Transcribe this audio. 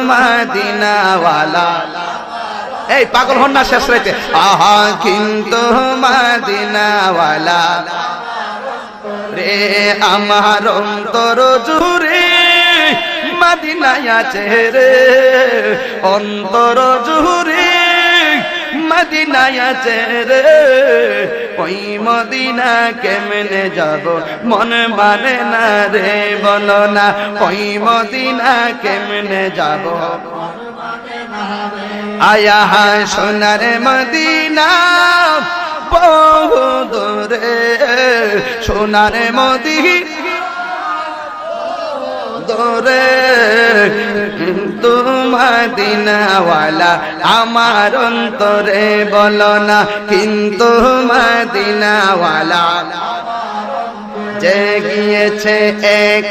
মদিনাওয়ালা এই পাগল হন না শেষ রাইতে আহা কিন্তু মদিনাওয়ালা রে আমার অন্তর জুড়ে মদিনায় আছে রে অন্তর জুড়ে মদিনায় আছে রে ওই মদিনা কেমনে যাব মন মানে না রে বলো না ওই মদিনা কেমনে যাব আয়া সোনার মদিনা বহু দূরে সোনার মদিনা দূরে কিন্তু মদিনাওয়ালা আমার অন্তরে বলো না কিন্তু মদিনাওয়ালা যে গিয়েছে এক